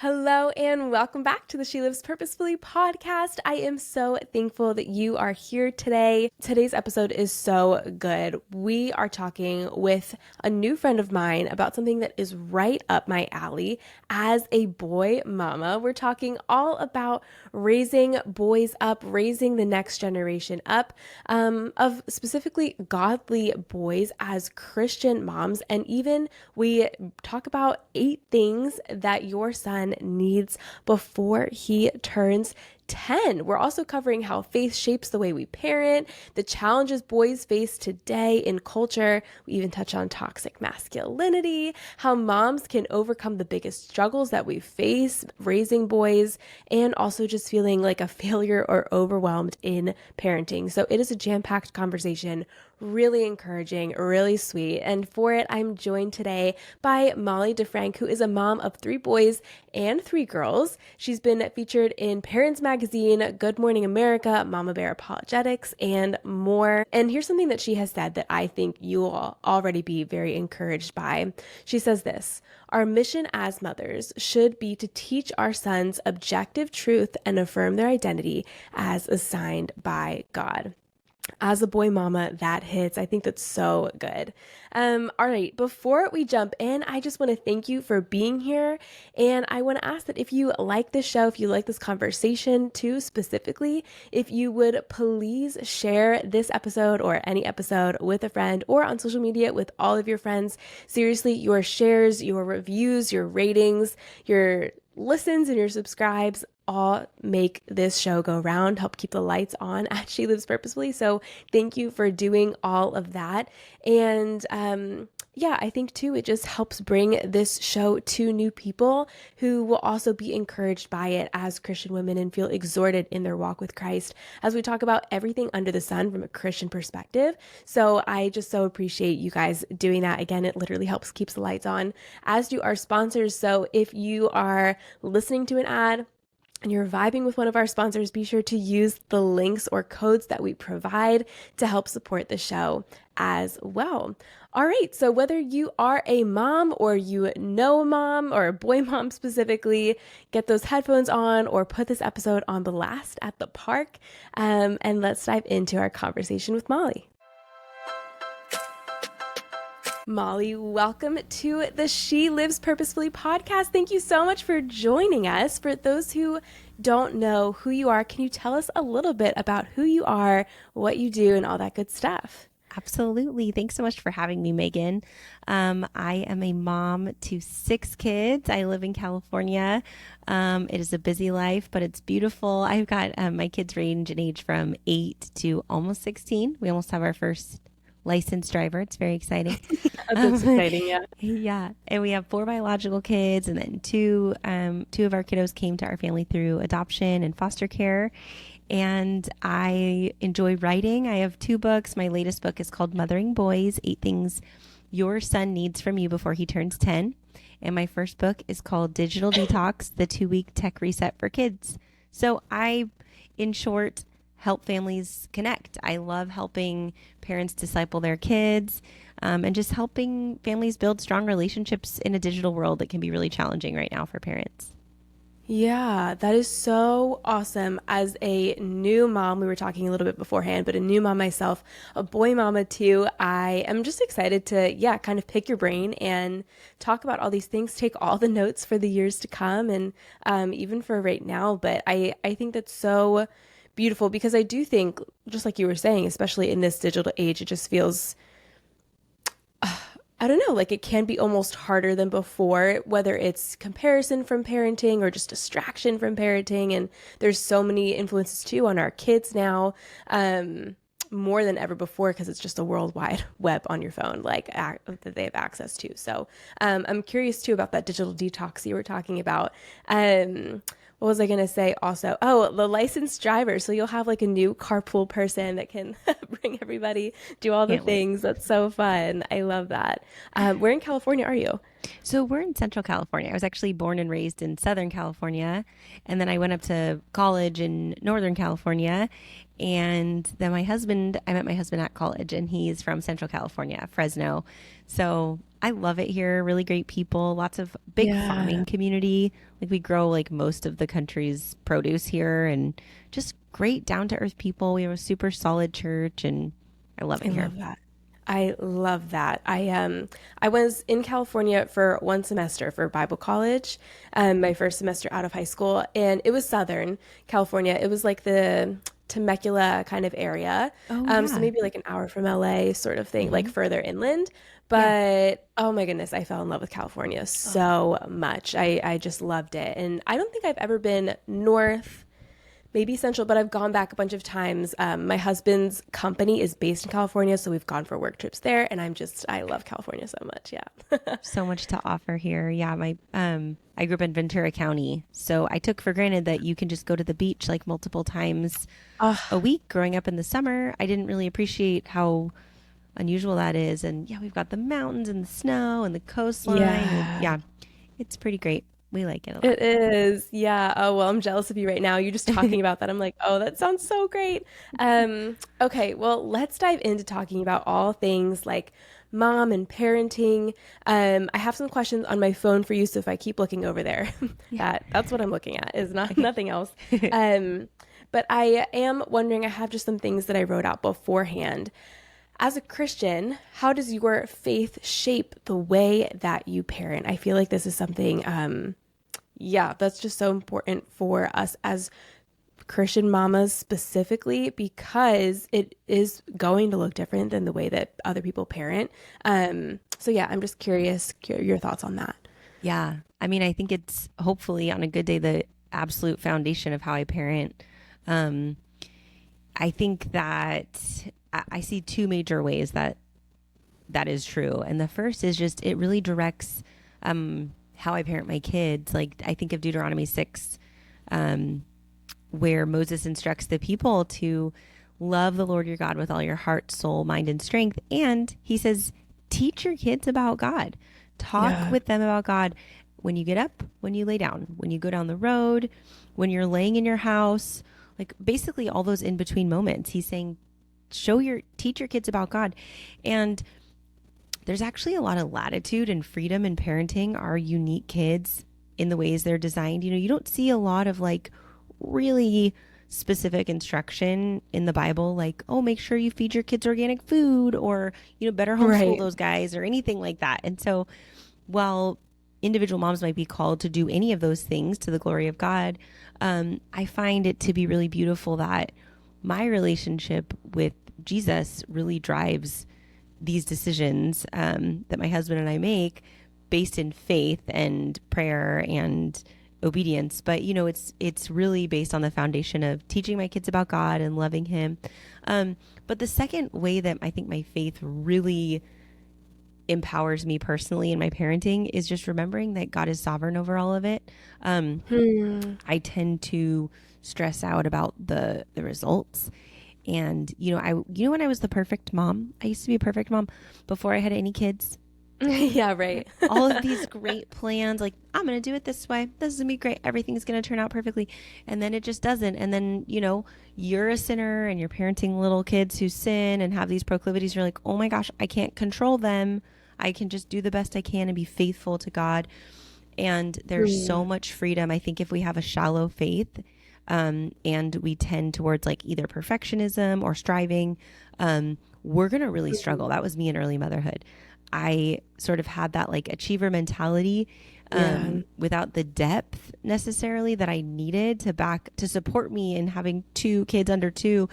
Hello and welcome back to the She Lives Purposefully podcast. I am so thankful that you are here today. Today's episode is so good. We are talking with a new friend of mine about something that is right up my alley. As a boy mama, we're talking all about raising boys up, raising the next generation up, of specifically godly boys as Christian moms. And even we talk about 8 things that your son needs before he turns 10. We're also covering how faith shapes the way we parent, the challenges boys face today in culture. We even touch on toxic masculinity, how moms can overcome the biggest struggles that we face raising boys, and also just feeling like a failure or overwhelmed in parenting. So it is a jam-packed conversation, really encouraging, really sweet. And for it, I'm joined today by Molly DeFrank, who is a mom of 3 boys and 3 girls. She's been featured in Parents Magazine, Good Morning America, Mama Bear Apologetics, and more. And here's something that she has said that I think you will already be very encouraged by. She says this: "Our mission as mothers should be to teach our sons objective truth and affirm their identity as assigned by God." As a boy mama, that hits. I think that's so good. All right, before we jump in, I just want to thank you for being here. And I want to ask that if you like this show, if you like this conversation too, specifically, if you would please share this episode or any episode with a friend or on social media with all of your friends. Seriously, your shares, your reviews, your ratings, your listens and your subscribes all make this show go round, help keep the lights on at She Lives Purposefully. So thank you for doing all of that. And yeah, I think too, it just helps bring this show to new people who will also be encouraged by it as Christian women and feel exhorted in their walk with Christ as we talk about everything under the sun from a Christian perspective. So I just so appreciate you guys doing that. Again, it literally helps keeps the lights on, as do our sponsors. So if you are listening to an ad and you're vibing with one of our sponsors, be sure to use the links or codes that we provide to help support the show as well. All right, so whether you are a mom or you know a mom or a boy mom specifically, get those headphones on or put this episode on blast at the park, and let's dive into our conversation with Molly. Molly, welcome to the She Lives Purposefully podcast. Thank you so much for joining us. For those who don't know who you are, can you tell us a little bit about who you are, what you do, and all that good stuff? Absolutely. Thanks so much for having me, Megan. I am a mom to 6 kids. I live in California. It is a busy life, but it's beautiful. I've got my kids range in age from 8 to almost 16. We almost have our first licensed driver. It's very exciting. That's exciting, yeah. Yeah. And we have 4 biological kids, and then two of our kiddos came to our family through adoption and foster care. And I enjoy writing. I have 2 books. My latest book is called Mothering Boys, 8 Things Your Son Needs from You Before He Turns 10. And my first book is called Digital Detox, the 2-week tech reset for kids. So I, in short, help families connect. I love helping parents disciple their kids, and just helping families build strong relationships in a digital world that can be really challenging right now for parents. Yeah, that is so awesome. As a new mom, we were talking a little bit beforehand, but a new mom myself, a boy mama too, I am just excited to, kind of pick your brain and talk about all these things, take all the notes for the years to come and even for right now. But I think that's so beautiful because I do think, just like you were saying, especially in this digital age, it just feels I don't know, like it can be almost harder than before, whether it's comparison from parenting or just distraction from parenting. And there's so many influences too on our kids now, more than ever before, because it's just a worldwide web on your phone, like that they have access to. So I'm curious too about that digital detox you were talking about. What was I going to say also? Oh, the licensed driver. So you'll have like a new carpool person that can bring everybody, do all the Can't wait. things. That's so fun. I love that. Where in California are you? So we're in Central California. I was actually born and raised in Southern California, and then I went up to college in Northern California. And then I met my husband at college, and he's from Central California, Fresno. So I love it here. Really great people, lots of big Yeah. farming community. Like we grow like most of the country's produce here, and just great down to earth people. We have a super solid church, and I love I it here. love that. I love that. I was in California for one semester for Bible college, my first semester out of high school, and it was Southern California. It was like the Temecula kind of area. Oh So yeah. maybe like an hour from LA sort of thing, like Hmm. further inland. Yeah. But oh my goodness, I fell in love with California so much. I just loved it. And I don't think I've ever been north, maybe Central, but I've gone back a bunch of times. My husband's company is based in California, so we've gone for work trips there, and I love California so much. Yeah. So much to offer here. Yeah, my I grew up in Ventura County, so I took for granted that you can just go to the beach like multiple times a Oh, week growing up in the summer. I didn't really appreciate how unusual that is. And yeah, we've got the mountains and the snow and the coastline, and yeah. yeah, it's pretty great. We like it a lot. It is. Yeah. Oh, well, I'm jealous of you right now. You just talking about that. I'm like, oh, that sounds so great. Okay, well, let's dive into talking about all things like mom and parenting. I have some questions on my phone for you, so if I keep looking over there, Yeah. that's what I'm looking at, is not Okay. nothing else. Um, but I am wondering, I have just some things that I wrote out beforehand. As a Christian, how does your faith shape the way that you parent? I feel like this is something yeah, that's just so important for us as Christian mamas specifically because it is going to look different than the way that other people parent. So yeah, I'm just curious your thoughts on that. Yeah. I mean, I think it's hopefully on a good day the absolute foundation of how I parent. Um, I think that I see two major ways that that is true. And the first is just it really directs how I parent my kids. Like I think of Deuteronomy 6, um, where Moses instructs the people to love the Lord your God with all your heart, soul, mind, and strength. And he says, teach your kids about God. Talk Yeah. with them about God when you get up, when you lay down, when you go down the road, when you're laying in your house, like basically all those in between moments. He's saying, teach your kids about God. And there's actually a lot of latitude and freedom in parenting our unique kids in the ways they're designed. You don't see a lot of like really specific instruction in the Bible, like, oh, make sure you feed your kids organic food or, better homeschool Right. those guys or anything like that. And so while individual moms might be called to do any of those things to the glory of God, I find it to be really beautiful that my relationship with Jesus really drives these decisions that my husband and I make based in faith and prayer and obedience. But it's really based on the foundation of teaching my kids about God and loving Him. But the second way that I think my faith really empowers me personally in my parenting is just remembering that God is sovereign over all of it. Hmm. I tend to stress out about the results. And when I was the perfect mom, I used to be a perfect mom before I had any kids. Yeah, I had right. all of these great plans, like I'm going to do it this way. This is going to be great. Everything's going to turn out perfectly. And then it just doesn't. And then, you're a sinner and you're parenting little kids who sin and have these proclivities. You're like, oh my gosh, I can't control them. I can just do the best I can and be faithful to God. And there's so Hmm. much freedom. I think if we have a shallow faith, and we tend towards like either perfectionism or striving, we're going to really struggle. That was me in early motherhood. I sort of had that like achiever mentality, Yeah. without the depth necessarily that I needed to support me in having two kids under two.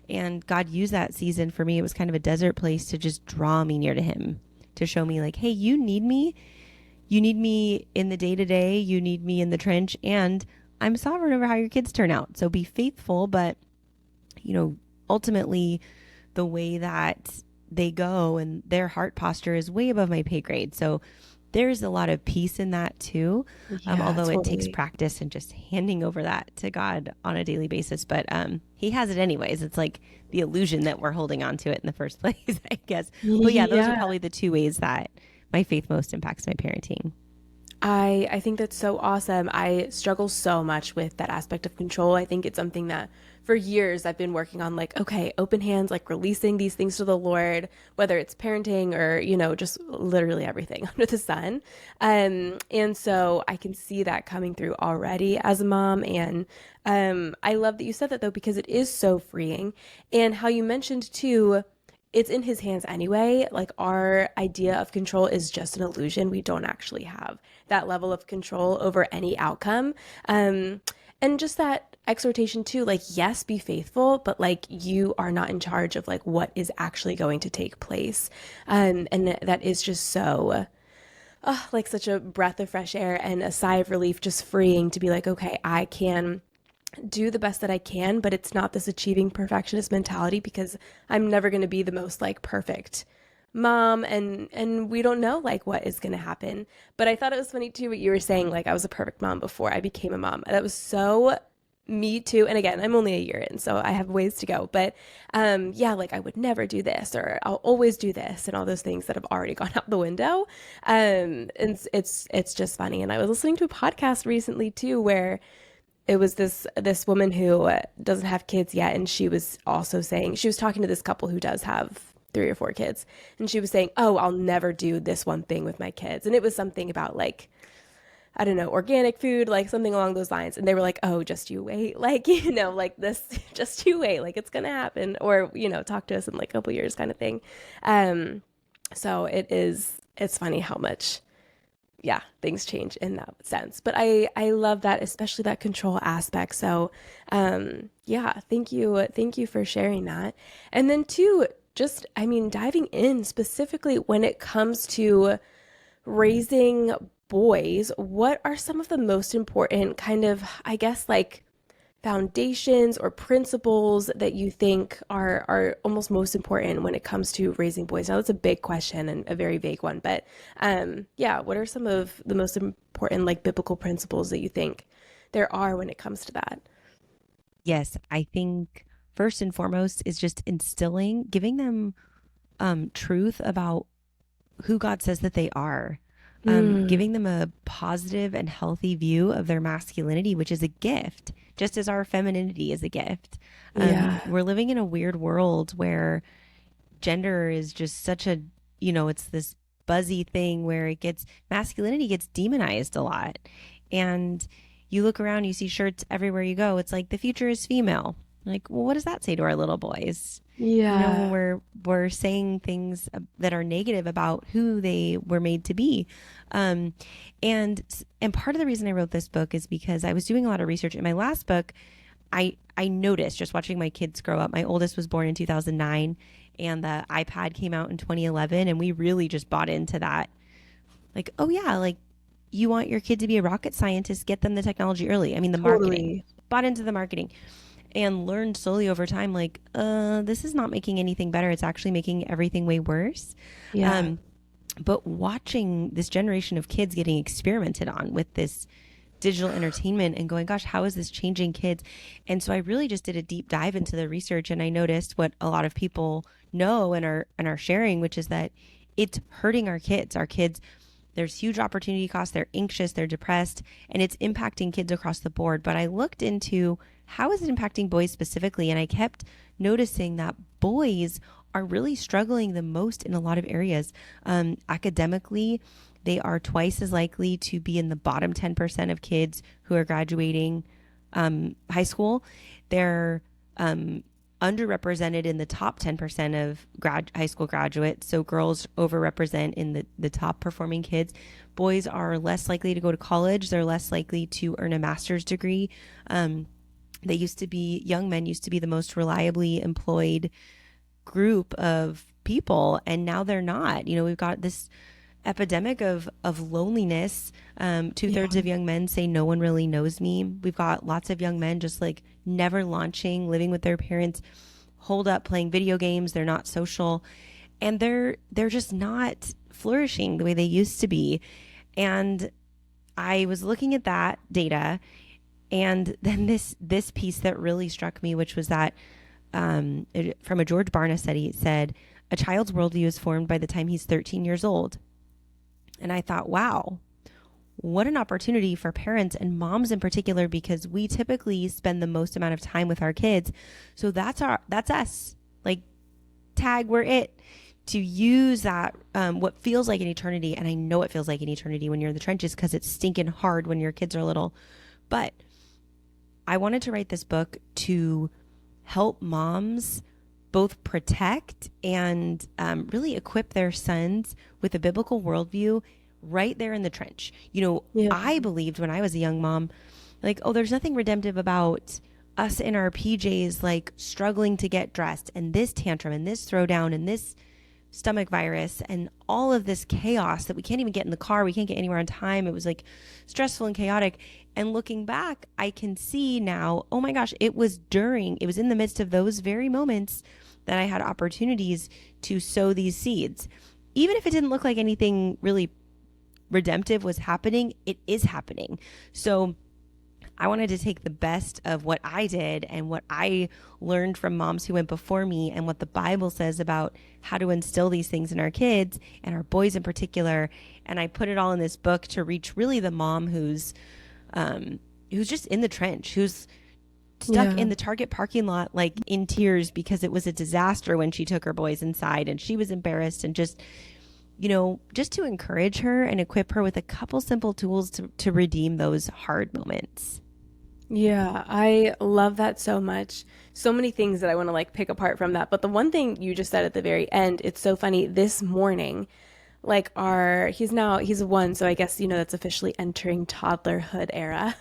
And God used that season for me. It was kind of a desert place to just draw me near to Him, to show me like, hey, you need me. You need me in the day to day. You need me in the trench. And I'm sovereign over how your kids turn out. So be faithful. But, ultimately, the way that they go and their heart posture is way above my pay grade. So there's a lot of peace in that too. Yeah, Although it takes totally. practice and just handing over that to God on a daily basis. But He has it anyways. It's like the illusion that we're holding on to it in the first place, I guess. But yeah, those are Yeah. probably the two ways that my faith most impacts my parenting. I think that's so awesome. I struggle so much with that aspect of control. I think it's something that for years I've been working on like, okay, open hands, like releasing these things to the Lord, whether it's parenting or, just literally everything under the sun. And so I can see that coming through already as a mom. And I love that you said that though, because it is so freeing. And how you mentioned too, it's in his hands anyway. Like our idea of control is just an illusion. We don't actually have that level of control over any outcome. And just that exhortation too, like, yes, be faithful, but like you are not in charge of like what is actually going to take place. And that is just so, like such a breath of fresh air and a sigh of relief, just freeing to be like, okay, I can do the best that I can, but it's not this achieving perfectionist mentality because I'm never going to be the most like perfect mom and we don't know like what is going to happen. But I thought it was funny too what you were saying, like I was a perfect mom before I became a mom. That was so me too. And again, I'm only a year in, so I have ways to go. But yeah, like I would never do this or I'll always do this and all those things that have already gone out the window. And it's just funny. And I was listening to a podcast recently too where it was this woman who doesn't have kids yet, and she was also saying, she was talking to this couple who does have 3 or 4 kids, and she was saying, oh, I'll never do this one thing with my kids. And it was something about like, I don't know, organic food, like something along those lines. And they were like, oh, just you wait, like, like this, just you wait, like it's gonna happen, or talk to us in like a couple years kind of thing. So it's funny how much, yeah, things change in that sense. But I love that, especially that control aspect. So yeah, thank you for sharing that. And then too, just diving in specifically when it comes to raising boys, what are some of the most important kind of, I guess, like foundations or principles that you think are almost most important when it comes to raising boys? Now that's a big question and a very vague one, but yeah, what are some of the most important like biblical principles that you think there are when it comes to that? Yes, I think first and foremost is just giving them truth about who God says that they are. Mm, Giving them a positive and healthy view of their masculinity, which is a gift, just as our femininity is a gift. yeah, We're living in a weird world where gender is just such a, it's this buzzy thing where masculinity gets demonized a lot. And you look around, you see shirts everywhere you go. It's like the future is female. Like, well, what does that say to our little boys? When yeah, we're saying things that are negative about who they were made to be. Um, and part of the reason I wrote this book is because I was doing a lot of research. In my last book, I noticed just watching my kids grow up. My oldest was born in 2009 and the iPad came out in 2011, and we really just bought into that. Like, oh yeah, like you want your kid to be a rocket scientist, get them the technology early. I mean, the marketing, totally. bought into the marketing and learned slowly over time, like, this is not making anything better. It's actually making everything way worse. Yeah, But watching this generation of kids getting experimented on with this digital entertainment and going, gosh, how is this changing kids? And so I really just did a deep dive into the research, and I noticed what a lot of people know and are sharing, which is that it's hurting our kids. Our kids, there's huge opportunity costs. They're anxious, they're depressed, and it's impacting kids across the board. But I looked into how is it impacting boys specifically, and I kept noticing that boys are really struggling the most in a lot of areas. Academically, they are twice as likely to be in the bottom 10% of kids who are graduating high school. They're underrepresented in the top 10% of high school graduates. So girls overrepresent in the top performing kids. Boys are less likely to go to college. They're less likely to earn a master's degree. Young men used to be the most reliably employed group of people, and now they're not. We've got this epidemic of loneliness. 2/3 yeah, of young men say no one really knows me. We've got lots of young men just like never launching, living with their parents, holed up playing video games. They're not social, and they're just not flourishing the way they used to be. And I was looking at that data, and then this piece that really struck me, which was that from a George Barna study, it said a child's worldview is formed by the time he's 13 years old. And I thought, wow, what an opportunity for parents and moms in particular, because we typically spend the most amount of time with our kids. So that's us. Like, tag, we're it. To use that, what feels like an eternity, and I know it feels like an eternity when you're in the trenches because it's stinking hard when your kids are little. But I wanted to write this book to help moms both protect and really equip their sons with a biblical worldview right there in the trench. I believed when I was a young mom, like, oh, there's nothing redemptive about us in our PJs, like struggling to get dressed, and this tantrum and this throwdown and this stomach virus and all of this chaos that we can't even get in the car. We can't get anywhere on time. It was like stressful and chaotic. And looking back, I can see now, oh my gosh, it was in the midst of those very moments that I had opportunities to sow these seeds. Even if it didn't look like anything really redemptive was happening, it is happening. So I wanted to take the best of what I did and what I learned from moms who went before me and what the Bible says about how to instill these things in our kids and our boys in particular. And I put it all in this book to reach really the mom who's just in the trench, who's stuck in the Target parking lot, like in tears because it was a disaster when she took her boys inside and she was embarrassed, and just to encourage her and equip her with a couple simple tools to redeem those hard moments. Yeah, I love that so much. So many things that I want to like pick apart from that. But the one thing you just said at the very end, it's so funny. This morning, like he's one, so I guess, that's officially entering toddlerhood era.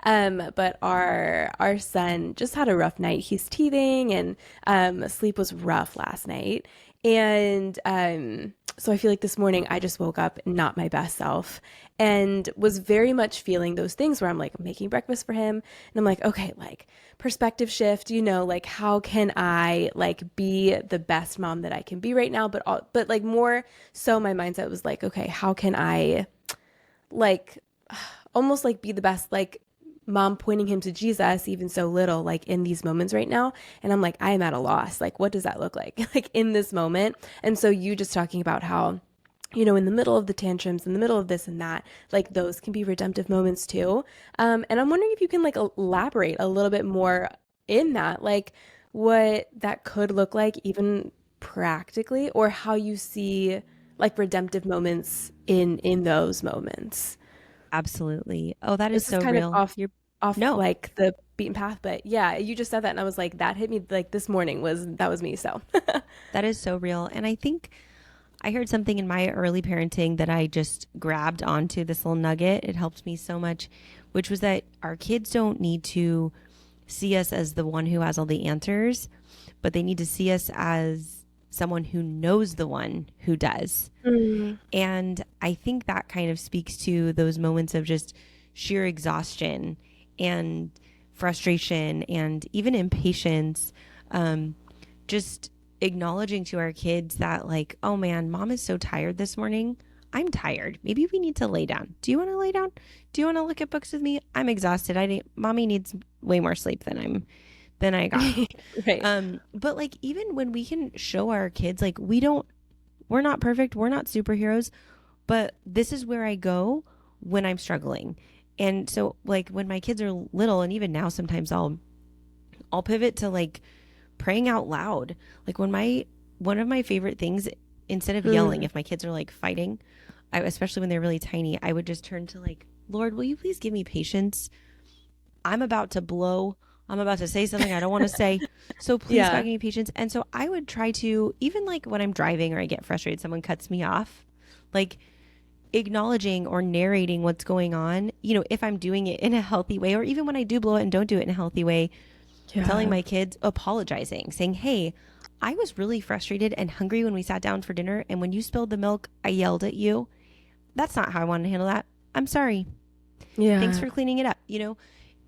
But our son just had a rough night. He's teething, and sleep was rough last night. And so I feel like this morning I just woke up not my best self and was very much feeling those things where I'm like making breakfast for him. And I'm like, okay, like perspective shift, like how can I like be the best mom that I can be right now? But like more so my mindset was like, okay, how can I like almost like be the best like mom, pointing him to Jesus, even so little, like in these moments right now. And I'm like, I am at a loss. Like, what does that look like? Like in this moment. And so you just talking about how, in the middle of the tantrums, in the middle of this and that, like those can be redemptive moments too. And I'm wondering if you can like elaborate a little bit more in that, like what that could look like even practically, or how you see like redemptive moments in those moments. Absolutely. Oh, that is This is so kind of real. off No, like the beaten path, but yeah, you just said that and I was like, that hit me like this morning was me. So that is so real. And I think I heard something in my early parenting that I just grabbed onto, this little nugget. It helped me so much, which was that our kids don't need to see us as the one who has all the answers, but they need to see us as someone who knows the one who does. And I think that kind of speaks to those moments of just sheer exhaustion and frustration and even impatience. Just acknowledging to our kids that like, oh man, mom is so tired this morning. I'm tired. Maybe we need to lay down. Do you want to lay down? Do you want to look at books with me? I'm exhausted. Mommy needs way more sleep than I got. right. But like, even when we can show our kids, like, we're not perfect. We're not superheroes, but this is where I go when I'm struggling. And so like when my kids are little, and even now, sometimes I'll pivot to like praying out loud. Like one of my favorite things, instead of yelling, if my kids are like fighting, especially when they're really tiny, I would just turn to like, Lord, will you please give me patience? I'm about to say something I don't want to say. So please God, give me patience. And so I would try to, even like when I'm driving or I get frustrated, someone cuts me off, like acknowledging or narrating what's going on, if I'm doing it in a healthy way, or even when I do blow it and don't do it in a healthy way, telling my kids, apologizing, saying, hey, I was really frustrated and hungry when we sat down for dinner. And when you spilled the milk, I yelled at you. That's not how I wanted to handle that. I'm sorry. Yeah. Thanks for cleaning it up.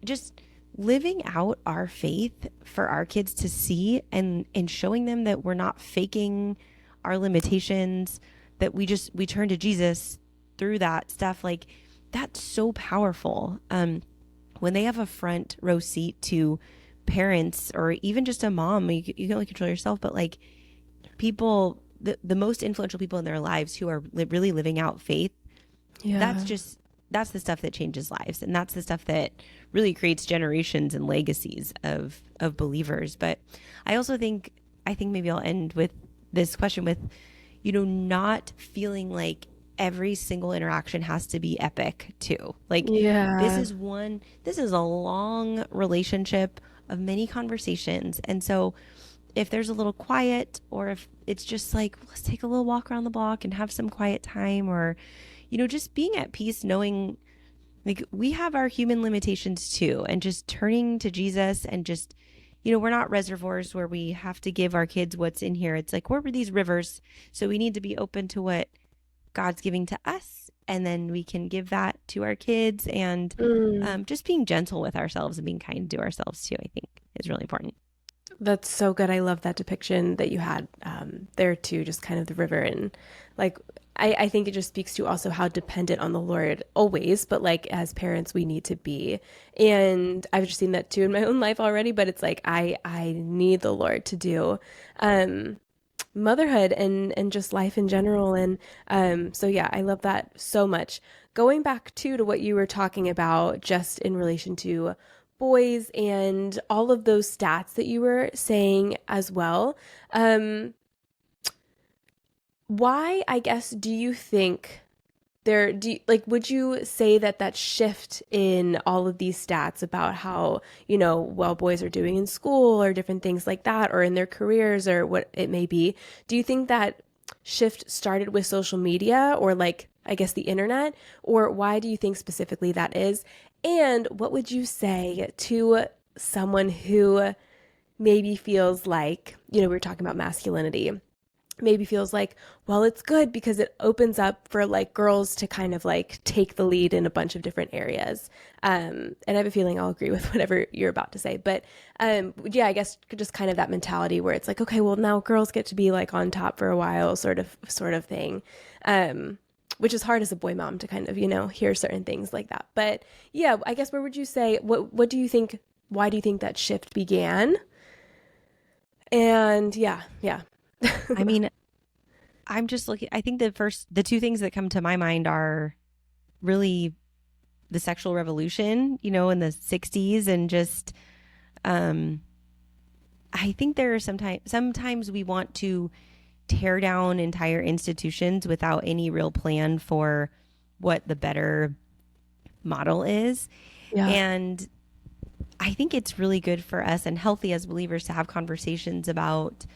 Just living out our faith for our kids to see, and showing them that we're not faking our limitations, that we turn to Jesus through that stuff. Like, that's so powerful. When they have a front row seat to parents, or even just a mom, you can only control yourself, but like people, the most influential people in their lives who are really living out faith, that's just that's the stuff that changes lives. And that's the stuff that really creates generations and legacies of believers. But I also think, maybe I'll end with this question with, not feeling like every single interaction has to be epic too. Like this is a long relationship of many conversations. And so if there's a little quiet, or if it's just like, let's take a little walk around the block and have some quiet time, or, just being at peace, knowing like we have our human limitations too, and just turning to Jesus and just, we're not reservoirs where we have to give our kids what's in here. It's like, we're these rivers. So we need to be open to what God's giving to us, and then we can give that to our kids, and just being gentle with ourselves and being kind to ourselves too, I think is really important. That's so good. I love that depiction that you had there too, just kind of the river. And like, I think it just speaks to also how dependent on the Lord always, but like as parents, we need to be. And I've just seen that too in my own life already, but it's like, I need the Lord to do motherhood and just life in general. And so yeah, I love that so much. Going back to what you were talking about just in relation to boys and all of those stats that you were saying as well. Why, I guess, do you think would you say that shift in all of these stats about how, well, boys are doing in school or different things like that, or in their careers or what it may be, do you think that shift started with social media, or like, I guess, the internet, or why do you think specifically that is? And what would you say to someone who maybe feels like, we were talking about masculinity, maybe feels like, well, it's good because it opens up for like girls to kind of like take the lead in a bunch of different areas. And I have a feeling I'll agree with whatever you're about to say. But yeah, I guess just kind of that mentality where it's like, okay, well, now girls get to be like on top for a while, sort of thing. Which is hard as a boy mom to kind of, hear certain things like that. But yeah, I guess where would you say, what do you think, why do you think that shift began? And yeah. I mean, I'm just looking, I think the two things that come to my mind are really the sexual revolution, in the 60s, and just, I think there are sometimes we want to tear down entire institutions without any real plan for what the better model is. Yeah. And I think it's really good for us and healthy as believers to have conversations about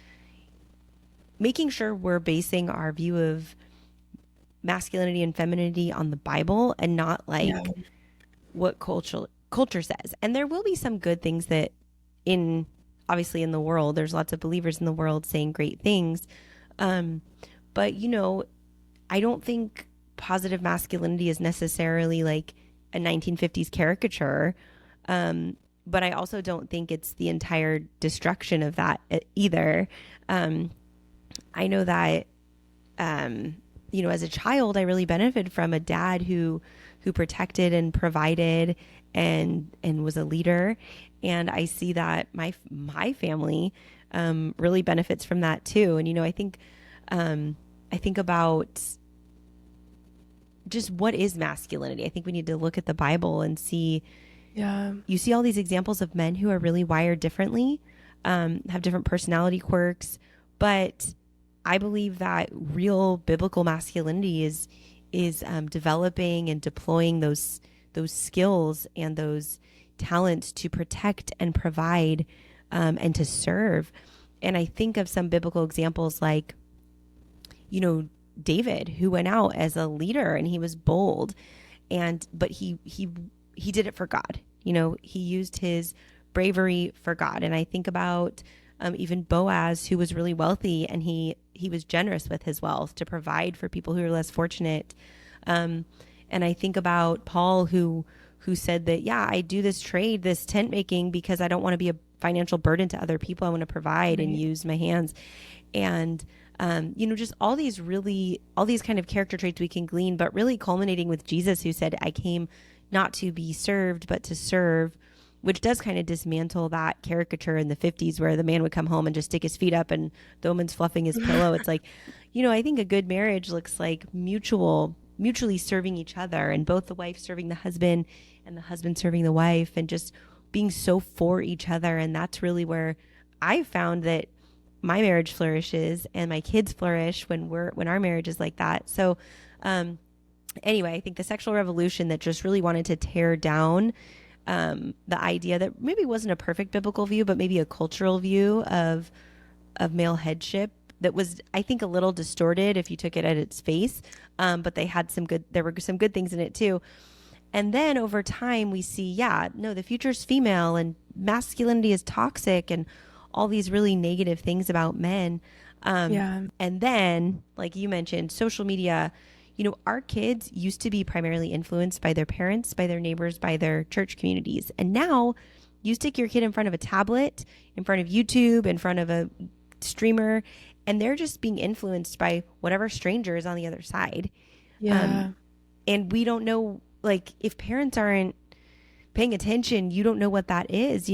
making sure we're basing our view of masculinity and femininity on the Bible, and not like what culture says. And there will be some good things that obviously in the world, there's lots of believers in the world saying great things. But I don't think positive masculinity is necessarily like a 1950s caricature. But I also don't think it's the entire destruction of that either. I know that, as a child, I really benefited from a dad who protected and provided and was a leader. And I see that my family really benefits from that too. And, I think about just what is masculinity. I think we need to look at the Bible and see, you see all these examples of men who are really wired differently, have different personality quirks, but I believe that real biblical masculinity is developing and deploying those skills and those talents to protect and provide, and to serve. And I think of some biblical examples like, David, who went out as a leader and he was bold, but he did it for God. He used his bravery for God. And I think about even Boaz, who was really wealthy, and he was generous with his wealth to provide for people who are less fortunate. And I think about Paul, who said that, I do this trade, this tent making, because I don't want to be a financial burden to other people. I want to provide and use my hands. And, just all these kind of character traits we can glean, but really culminating with Jesus, who said, I came not to be served, but to serve, which does kind of dismantle that caricature in the 50s where the man would come home and just stick his feet up and the woman's fluffing his pillow. It's like, I think a good marriage looks like mutual mutually serving each other, and both the wife serving the husband and the husband serving the wife, and just being so for each other. And that's really where I found that my marriage flourishes and my kids flourish when our marriage is like that. So anyway, I think the sexual revolution that just really wanted to tear down the idea that maybe wasn't a perfect biblical view, but maybe a cultural view of male headship that was, I think, a little distorted if you took it at its face. But there were some good things in it too. And then over time we see, the future's female and masculinity is toxic and all these really negative things about men. And then, like you mentioned, social media, our kids used to be primarily influenced by their parents, by their neighbors, by their church communities. And now you stick your kid in front of a tablet, in front of YouTube, in front of a streamer, and they're just being influenced by whatever stranger is on the other side. And we don't know, like, if parents aren't paying attention, you don't know what that is.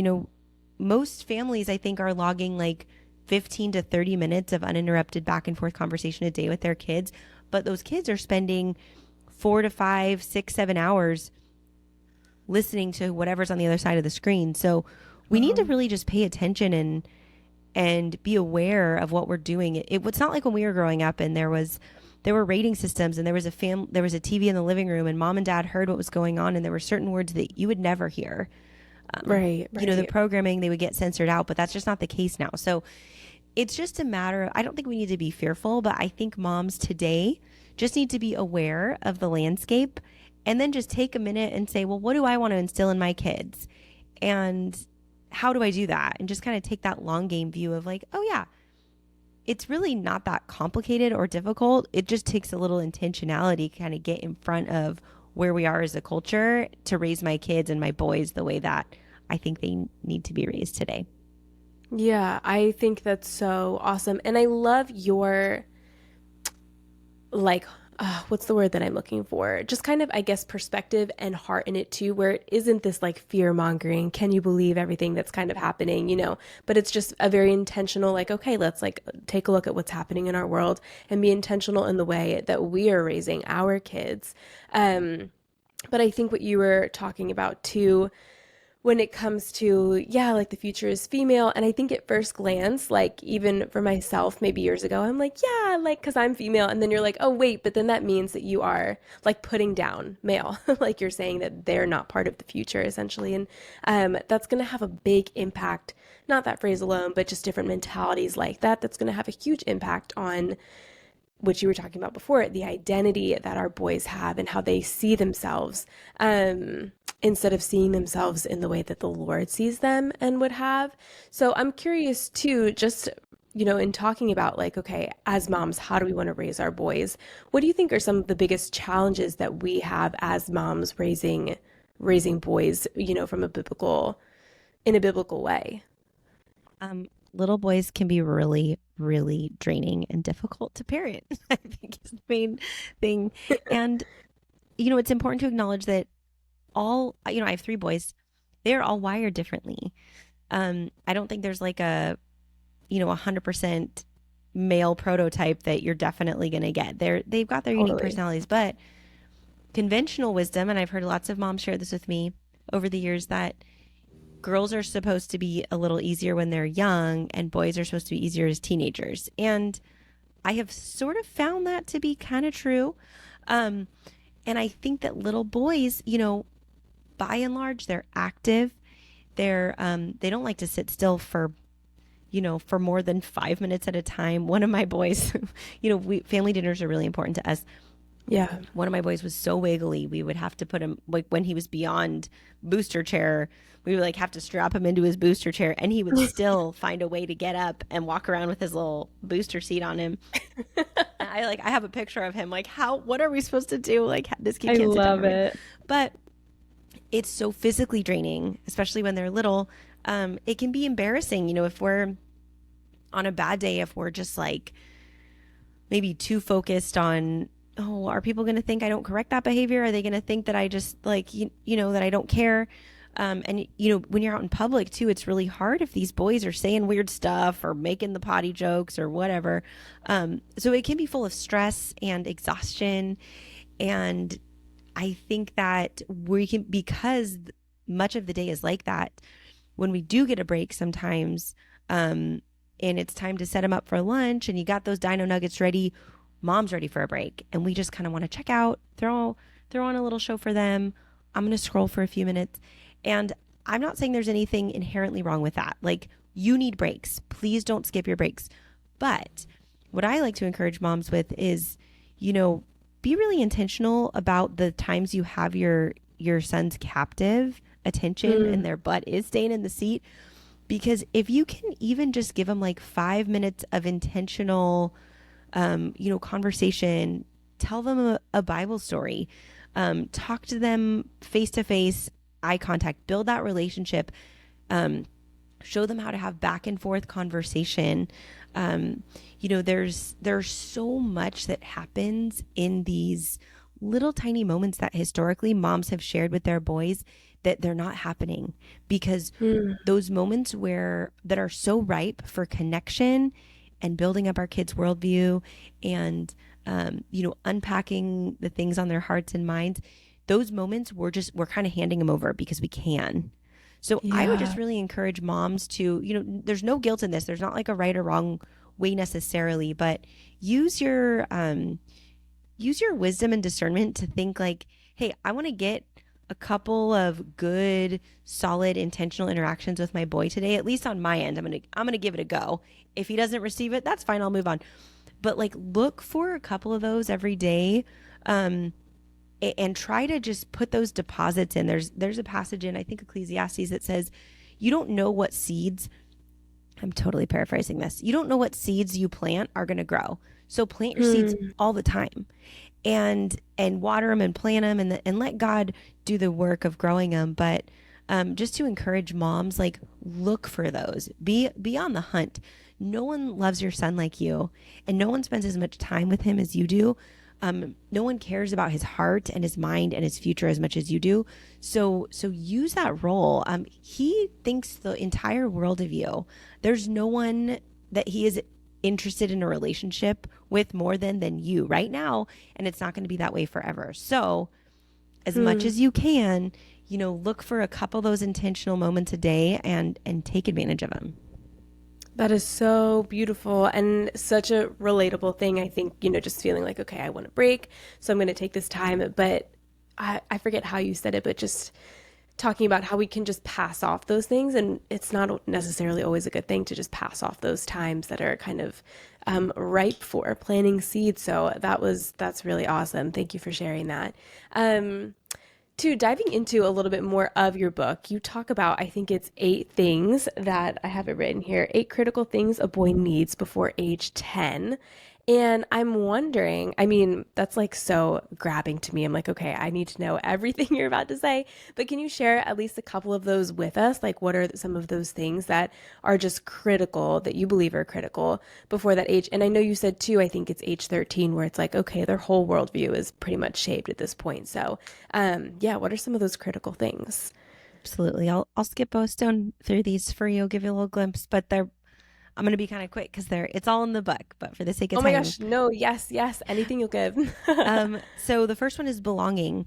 Most families, I think, are logging like 15 to 30 minutes of uninterrupted back and forth conversation a day with their kids. But those kids are spending 4 to 5, 6, 7 hours listening to whatever's on the other side of the screen. So we need to really just pay attention and be aware of what we're doing. It's not like when we were growing up and there were rating systems and there was a TV in the living room and mom and dad heard what was going on, and there were certain words that you would never hear. Right. The programming, they would get censored out, but that's just not the case now. So it's just a matter of, I don't think we need to be fearful, but I think moms today just need to be aware of the landscape and then just take a minute and say, well, what do I want to instill in my kids? And how do I do that? And just kind of take that long game view of like, oh yeah, it's really not that complicated or difficult. It just takes a little intentionality to kind of get in front of where we are as a culture to raise my kids and my boys the way that I think they need to be raised today. Yeah, I think that's so awesome. And I love your, like, what's the word that I'm looking for? Just kind of, I guess, perspective and heart in it too, where it isn't this like fear mongering, can you believe everything that's kind of happening, but it's just a very intentional, like, okay, let's like take a look at what's happening in our world and be intentional in the way that we are raising our kids. But I think what you were talking about too, when it comes to, like the future is female. And I think at first glance, like even for myself, maybe years ago, I'm like, like, cause I'm female. And then you're like, oh wait, but then that means that you are like putting down male. Like you're saying that they're not part of the future essentially. And that's going to have a big impact, not that phrase alone, but just different mentalities like that. That's going to have a huge impact on what you were talking about before, the identity that our boys have and how they see themselves, instead of seeing themselves in the way that the Lord sees them and would have. So I'm curious too, just, in talking about like, okay, as moms, how do we want to raise our boys? What do you think are some of the biggest challenges that we have as moms raising boys, from in a biblical way? Little boys can be really, really draining and difficult to parent, I think is the main thing. And, it's important to acknowledge that I have 3 boys. They're all wired differently. I don't think there's like a, 100% male prototype that you're definitely going to get. They've got their unique personalities, but conventional wisdom, and I've heard lots of moms share this with me over the years, that girls are supposed to be a little easier when they're young and boys are supposed to be easier as teenagers. And I have sort of found that to be kind of true. And I think that little boys, by and large, they're active. They don't like to sit still for more than 5 minutes at a time. One of my boys, family dinners are really important to us. Yeah. One of my boys was so wiggly, we would have to put him, like when he was beyond booster chair, we would like have to strap him into his booster chair, and he would still find a way to get up and walk around with his little booster seat on him. I have a picture of him, like, what are we supposed to do? Like, this kid can't sit down. I love it. But it's so physically draining, especially when they're little. It can be embarrassing, if we're on a bad day, if we're just like maybe too focused on, oh, are people going to think I don't correct that behavior? Are they going to think that I just like, that I don't care? And when you're out in public too, it's really hard if these boys are saying weird stuff or making the potty jokes or whatever. So it can be full of stress and exhaustion. And I think that we can, because much of the day is like that, when we do get a break sometimes, and it's time to set them up for lunch and you got those dino nuggets ready, mom's ready for a break. And we just kind of want to check out, throw on a little show for them. I'm going to scroll for a few minutes. And I'm not saying there's anything inherently wrong with that. Like, you need breaks. Please don't skip your breaks. But what I like to encourage moms with is, be really intentional about the times you have your son's captive attention and their butt is staying in the seat. Because if you can even just give them like 5 minutes of intentional, conversation, tell them a Bible story, talk to them face to face, eye contact, build that relationship, show them how to have back and forth conversation. There's so much that happens in these little tiny moments that historically moms have shared with their boys that they're not happening, because those moments that are so ripe for connection and building up our kids' worldview and, unpacking the things on their hearts and minds, those moments we're kind of handing them over because we can. So I would just really encourage moms to, there's no guilt in this. There's not like a right or wrong way necessarily, but use your wisdom and discernment to think like, hey, I want to get a couple of good, solid, intentional interactions with my boy today. At least on my end, I'm gonna give it a go. If he doesn't receive it, that's fine. I'll move on. But like, look for a couple of those every day, and try to just put those deposits in. There's a passage in, I think, Ecclesiastes that says, you don't know what seeds. I'm totally paraphrasing this. You don't know what seeds you plant are going to grow. So plant your seeds all the time, and water them and plant them, and let God do the work of growing them. But just to encourage moms, like, look for those. Be on the hunt. No one loves your son like you, and no one spends as much time with him as you do. No one cares about his heart and his mind and his future as much as you do. So use that role. He thinks the entire world of you. There's no one that he is interested in a relationship with more than you right now. And it's not going to be that way forever. So as much as you can, look for a couple of those intentional moments a day and take advantage of them. That is so beautiful and such a relatable thing. I think, just feeling like, okay, I want a break, so I'm going to take this time. But I forget how you said it, but just talking about how we can just pass off those things. And it's not necessarily always a good thing to just pass off those times that are kind of ripe for planting seeds. So that's really awesome. Thank you for sharing that. Diving into a little bit more of your book, you talk about, I think it's 8 things that I have it written here, 8 critical things a boy needs before age 10. And I'm wondering, that's like so grabbing to me. I'm like, okay, I need to know everything you're about to say, but can you share at least a couple of those with us? Like, what are some of those things that are just critical, that you believe are critical before that age? And I know you said too, I think it's age 13 where it's like, okay, their whole worldview is pretty much shaped at this point. So, what are some of those critical things? Absolutely. I'll skip stone through these for you, give you a little glimpse, but I'm going to be kind of quick because it's all in the book, but for the sake of time. Oh my gosh, no, yes, anything you'll give. So the first one is belonging.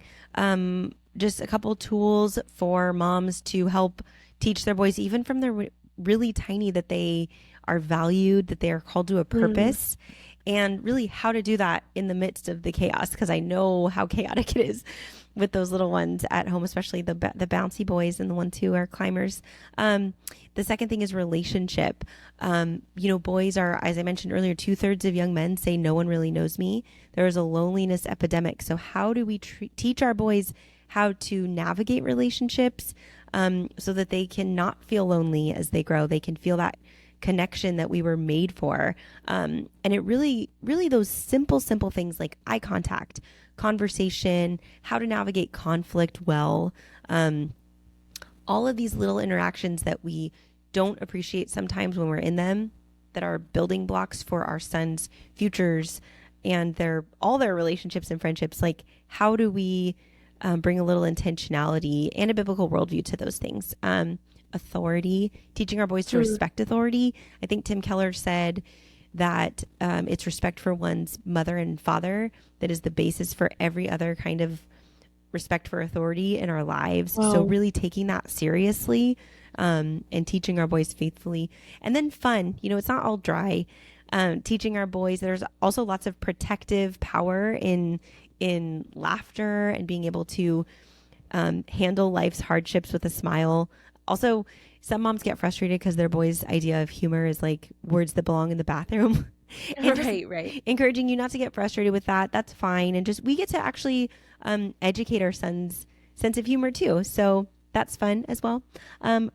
Just a couple tools for moms to help teach their boys, even from they're really tiny, that they are valued, that they are called to a purpose, and really how to do that in the midst of the chaos, because I know how chaotic it is with those little ones at home, especially the bouncy boys and the ones who are climbers. The second thing is relationship. Boys are, as I mentioned earlier, 2/3 of young men say no one really knows me. There is a loneliness epidemic. So how do we teach our boys how to navigate relationships so that they can not feel lonely as they grow? They can feel that connection that we were made for. And it really, really those simple things like eye contact, conversation, how to navigate conflict well, all of these little interactions that we don't appreciate sometimes when we're in them, that are building blocks for our sons' futures and all their relationships and friendships. Like, how do we bring a little intentionality and a biblical worldview to those things? Authority, teaching our boys to respect authority. I think Tim Keller said, that it's respect for one's mother and father that is the basis for every other kind of respect for authority in our lives. So Wow. really taking that seriously, and teaching our boys faithfully. And then fun, it's not all dry. Teaching our boys, there's also lots of protective power in laughter and being able to handle life's hardships with a smile. Also, some moms get frustrated because their boys' idea of humor is like words that belong in the bathroom. And just Right. encouraging you not to get frustrated with that. That's fine. And just we get to actually educate our son's sense of humor too. So that's fun as well.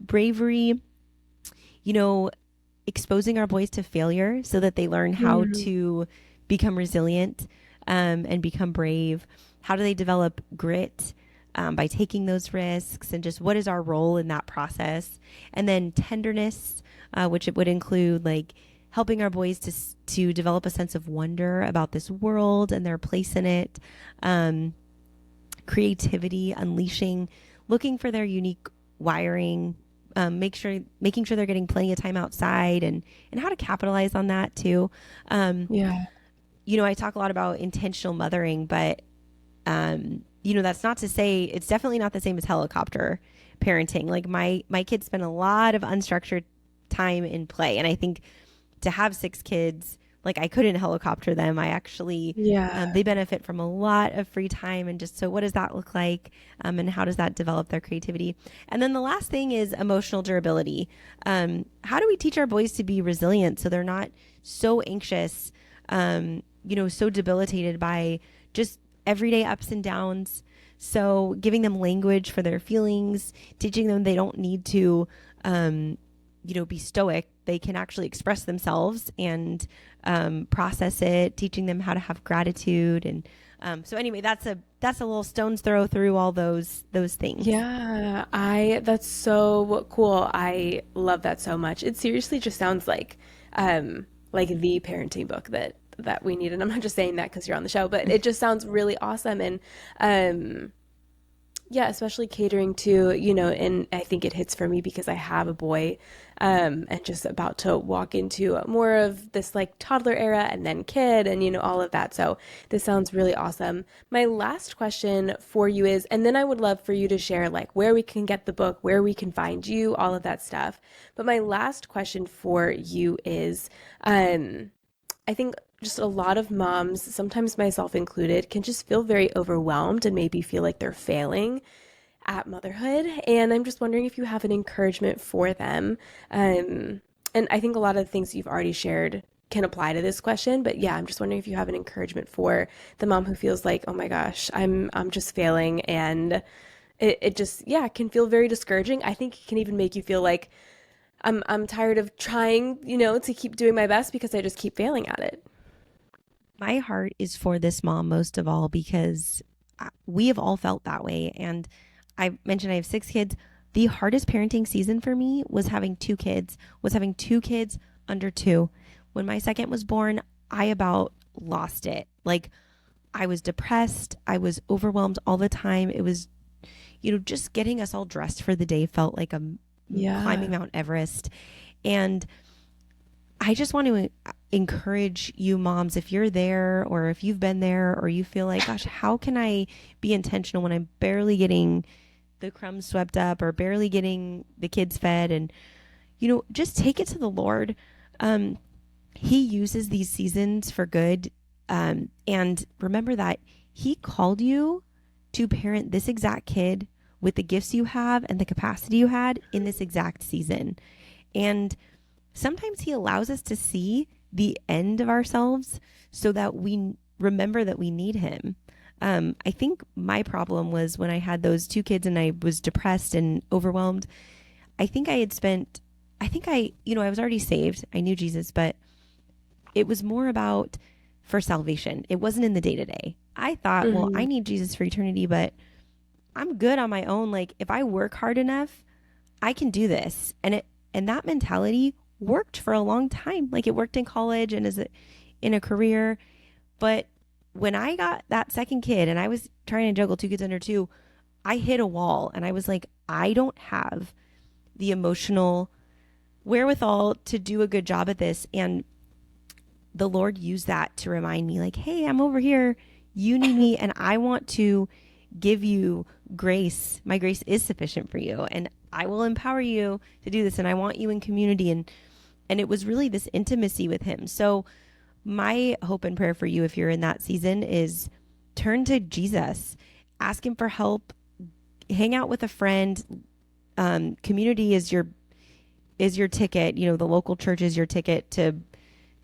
Bravery, exposing our boys to failure so that they learn how to become resilient, and become brave. How do they develop grit? By taking those risks, and just what is our role in that process. And then tenderness, which it would include like helping our boys to develop a sense of wonder about this world and their place in it. Creativity, unleashing, looking for their unique wiring, making sure they're getting plenty of time outside, and how to capitalize on that too. Yeah. I talk a lot about intentional mothering, but that's not to say it's definitely not the same as helicopter parenting. Like my kids spend a lot of unstructured time in play, and I think to have 6 kids, like I couldn't helicopter them. I actually, Yeah. they benefit from a lot of free time, and just so what does that look like, and how does that develop their creativity? And then the last thing is emotional durability. How do we teach our boys to be resilient so they're not so anxious, so debilitated by just everyday ups and downs? So giving them language for their feelings, teaching them they don't need to, be stoic. They can actually express themselves and process it, teaching them how to have gratitude. And so anyway, that's a little stone's throw through all those things. Yeah, that's so cool. I love that so much. It seriously just sounds like the parenting book that we need. And I'm not just saying that because you're on the show, but it just sounds really awesome. And yeah, especially catering to, and I think it hits for me because I have a boy, and just about to walk into more of this like toddler era and then kid and, all of that. So this sounds really awesome. My last question for you is, and then I would love for you to share like where we can get the book, where we can find you, all of that stuff. But my last question for you is, I think just a lot of moms, sometimes myself included, can just feel very overwhelmed and maybe feel like they're failing at motherhood. And I'm just wondering if you have an encouragement for them. And I think a lot of the things you've already shared can apply to this question, but yeah, I'm just wondering if you have an encouragement for the mom who feels like, oh my gosh, I'm just failing, and it just, yeah, can feel very discouraging. I think it can even make you feel like I'm tired of trying, to keep doing my best because I just keep failing at it. My heart is for this mom most of all, because we have all felt that way. And I mentioned I have 6 kids. The hardest parenting season for me was having 2 kids, under 2. When my second was born, I about lost it. Like I was depressed. I was overwhelmed all the time. It was, just getting us all dressed for the day felt like climbing Yeah. Mount Everest. And I just want to encourage you moms, if you're there or if you've been there or you feel like, gosh, how can I be intentional when I'm barely getting the crumbs swept up or barely getting the kids fed? And, just take it to the Lord. He uses these seasons for good. And remember that He called you to parent this exact kid with the gifts you have and the capacity you had in this exact season. And sometimes He allows us to see the end of ourselves so that we remember that we need Him. I think my problem was when I had those 2 kids and I was depressed and overwhelmed. I was already saved. I knew Jesus, but it was more about for salvation. It wasn't in the day to day. I thought, well, I Hmm. need Jesus for eternity, but I'm good on my own. Like if I work hard enough, I can do this. And that mentality worked for a long time. Like it worked in college and in a career. But when I got that second kid and I was trying to juggle 2 kids under 2, I hit a wall and I was like, I don't have the emotional wherewithal to do a good job at this. And the Lord used that to remind me, like, hey, I'm over here. You need me, and I want to give you grace. My grace is sufficient for you, and I will empower you to do this, and I want you in community. And it was really this intimacy with him. So my hope and prayer for you, if you're in that season, is turn to Jesus, ask him for help, hang out with a friend. Community is your ticket. The local church is your ticket to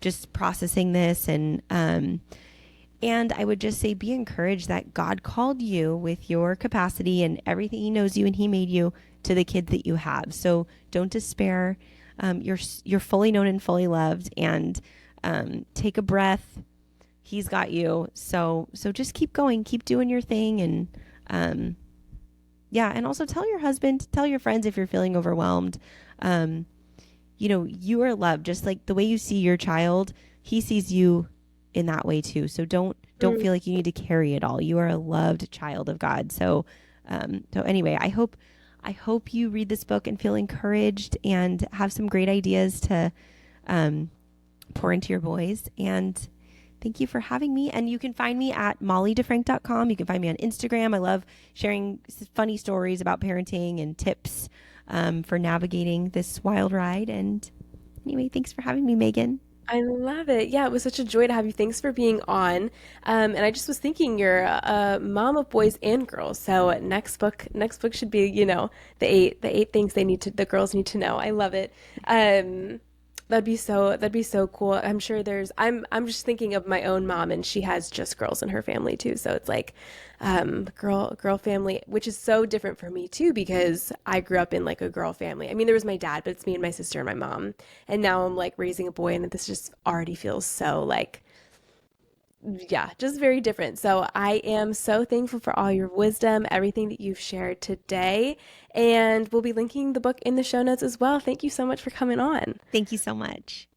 just processing this. And I would just say, be encouraged that God called you with your capacity and everything. He knows you, and he made you to the kids that you have. So don't despair. You're fully known and fully loved, and take a breath. He's got you. So just keep going, keep doing your thing. And and also tell your husband, tell your friends if you're feeling overwhelmed. You are loved, just like the way you see your child, he sees you in that way too. So don't feel like you need to carry it all. You are a loved child of God. So anyway, I hope you read this book and feel encouraged and have some great ideas to pour into your boys. And thank you for having me. And you can find me at mollydefrank.com. You can find me on Instagram. I love sharing funny stories about parenting and tips for navigating this wild ride. And anyway, thanks for having me, Megan. I love it. Yeah, it was such a joy to have you. Thanks for being on. And I just was thinking you're a mom of boys and girls. So next book should be, the eight things the girls need to know. I love it. That'd be so cool. I'm sure I'm just thinking of my own mom, and she has just girls in her family too. So it's like girl family, which is so different for me too, because I grew up in like a girl family. I mean, there was my dad, but it's me and my sister and my mom. And now I'm like raising a boy, and this just already feels so like, yeah, just very different. So I am so thankful for all your wisdom, everything that you've shared today. And we'll be linking the book in the show notes as well. Thank you so much for coming on. Thank you so much.